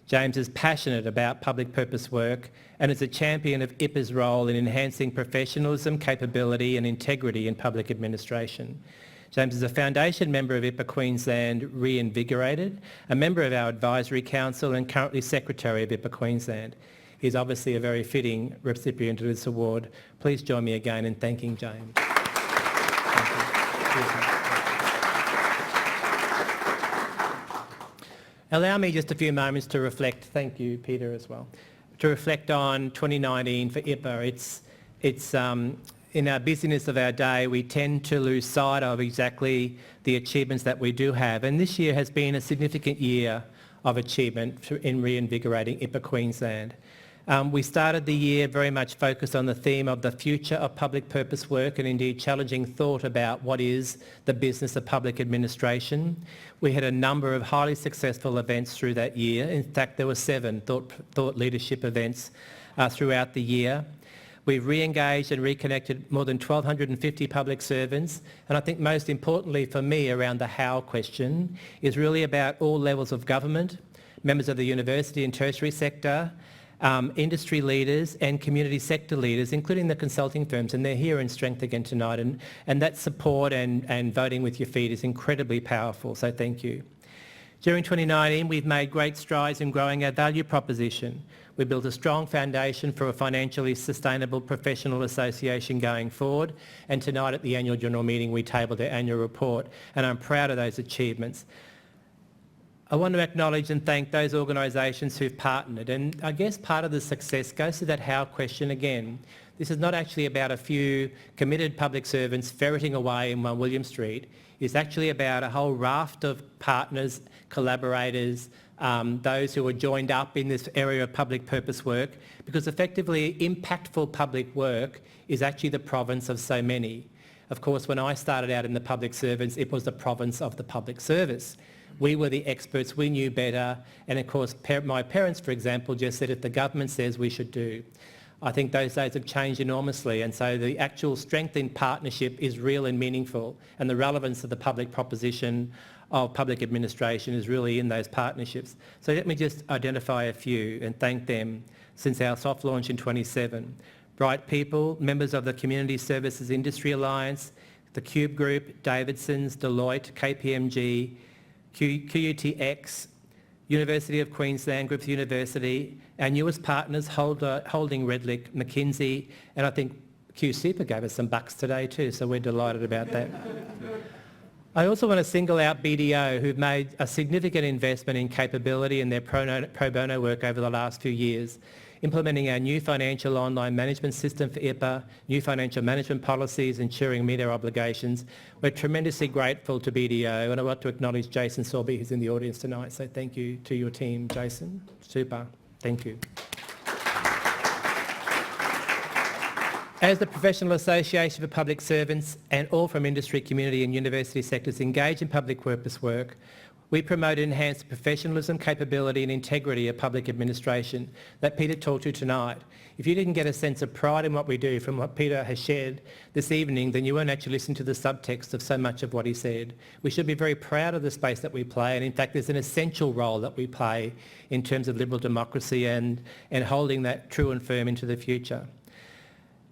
James is passionate about public purpose work and is a champion of IPA's role in enhancing professionalism, capability and integrity in public administration. James is a foundation member of IPA Queensland Reinvigorated, a member of our Advisory Council and currently Secretary of IPA Queensland. He's obviously a very fitting recipient of this award. Please join me again in thanking James. Allow me just a few moments to reflect, thank you Peter as well, to reflect on 2019 for IPA. It's in our busyness of our day, we tend to lose sight of exactly the achievements that we do have, and this year has been a significant year of achievement in reinvigorating IPA Queensland. We started the year very much focused on the theme of the future of public purpose work and indeed challenging thought about what is the business of public administration. We had a number of highly successful events through that year. In fact, there were 7 thought leadership events throughout the year. We've re-engaged and reconnected more than 1,250 public servants, and I think most importantly for me around the how question is really about all levels of government, members of the university and tertiary sector, industry leaders and community sector leaders, including the consulting firms, and they're here in strength again tonight, and that support and voting with your feet is incredibly powerful, so thank you. During 2019, we've made great strides in growing our value proposition. We built a strong foundation for a financially sustainable professional association going forward, and tonight at the annual general meeting we tabled our annual report, and I'm proud of those achievements. I want to acknowledge and thank those organisations who've partnered, and I guess part of the success goes to that how question again. This is not actually about a few committed public servants ferreting away in 1 William Street. It's actually about a whole raft of partners, collaborators, those who are joined up in this area of public purpose work, because effectively impactful public work is actually the province of so many. Of course, when I started out in the public service, it was the province of the public service. We were the experts, we knew better, and of course my parents, for example, just said if the government says we should do. I think those days have changed enormously, and so the actual strength in partnership is real and meaningful, and the relevance of the public proposition of public administration is really in those partnerships. So let me just identify a few and thank them since our soft launch in 2017. Bright People, members of the Community Services Industry Alliance, the Cube Group, Davidson's, Deloitte, KPMG, QUTX, University of Queensland, Griffith University, our newest partners, Holding Redlich, McKinsey, and I think Q Super gave us some bucks today too, so we're delighted about that. I also want to single out BDO, who've made a significant investment in capability in their pro bono work over the last few years, implementing our new financial online management system for IPAA, new financial management policies, ensuring we meet our obligations. We're tremendously grateful to BDO, and I want to acknowledge Jason Sorby, who's in the audience tonight, so thank you to your team, Jason. Super. Thank you. As the Professional Association for Public Servants and all from industry, community and university sectors engage in public purpose work, we promote enhanced professionalism, capability and integrity of public administration that Peter talked to tonight. If you didn't get a sense of pride in what we do from what Peter has shared this evening, then you weren't actually listening to the subtext of so much of what he said. We should be very proud of the space that we play, and in fact there's an essential role that we play in terms of liberal democracy and holding that true and firm into the future.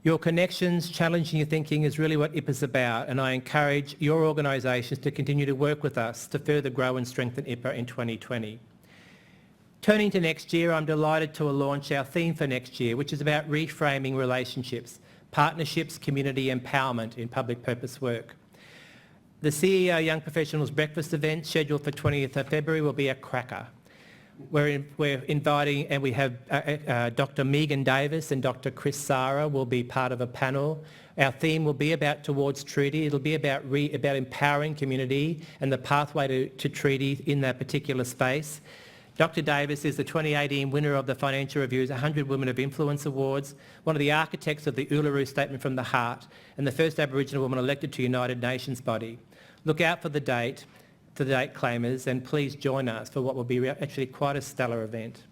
Your connections, challenging your thinking is really what IPA's about, and I encourage your organisations to continue to work with us to further grow and strengthen IPA in 2020. Turning to next year, I'm delighted to launch our theme for next year, which is about reframing relationships, partnerships, community empowerment in public purpose work. The CEO Young Professionals Breakfast event scheduled for 20th of February will be a cracker. We're inviting, and we have Dr. Megan Davis and Dr. Chris Sara will be part of a panel. Our theme will be about Towards Treaty. It'll be about empowering community and the pathway to treaty in that particular space. Dr. Davis is the 2018 winner of the Financial Review's 100 Women of Influence Awards, one of the architects of the Uluru Statement from the Heart, and the first Aboriginal woman elected to United Nations body. Look out for the date claimers, and please join us for what will be actually quite a stellar event.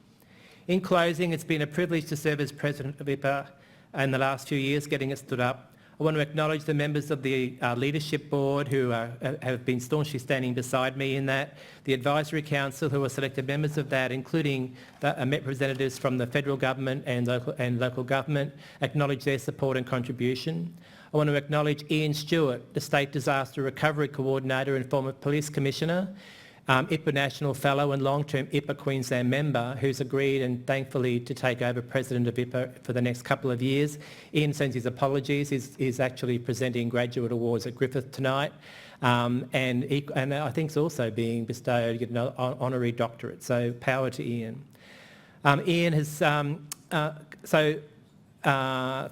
In closing, it's been a privilege to serve as President of IPA in the last few years, getting it stood up. I want to acknowledge the members of the Leadership Board who have been staunchly standing beside me in that, the Advisory Council who are selected members of that, including the representatives from the federal government and local government, acknowledge their support and contribution. I want to acknowledge Ian Stewart, the State Disaster Recovery Coordinator and former Police Commissioner, IPA National Fellow and long-term IPA Queensland member, who's agreed and thankfully to take over President of IPA for the next couple of years. Ian sends his apologies. He's actually presenting graduate awards at Griffith tonight, and I think it's also being bestowed an honorary doctorate. So power to Ian. Ian has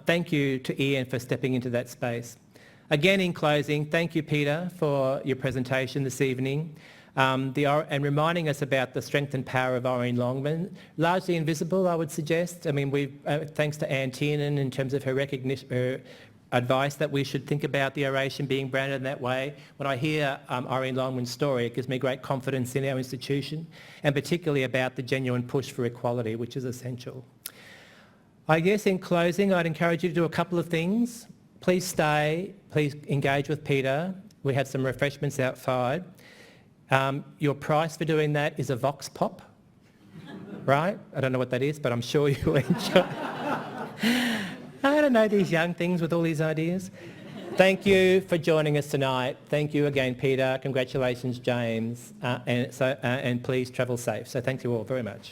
thank you to Ian for stepping into that space. Again, in closing, thank you, Peter, for your presentation this evening and reminding us about the strength and power of Irene Longman. Largely invisible, I would suggest. I mean, thanks to Anne Tiernan in terms of her recognition, her advice that we should think about the Oration being branded in that way. When I hear Irene Longman's story, it gives me great confidence in our institution, and particularly about the genuine push for equality, which is essential. I guess in closing, I'd encourage you to do a couple of things. Please stay, please engage with Peter. We have some refreshments outside. Your price for doing that is a Vox Pop, right? I don't know what that is, but I'm sure you'll enjoy. I don't know, these young things with all these ideas. Thank you for joining us tonight. Thank you again, Peter. Congratulations, James. And please travel safe. So thank you all very much.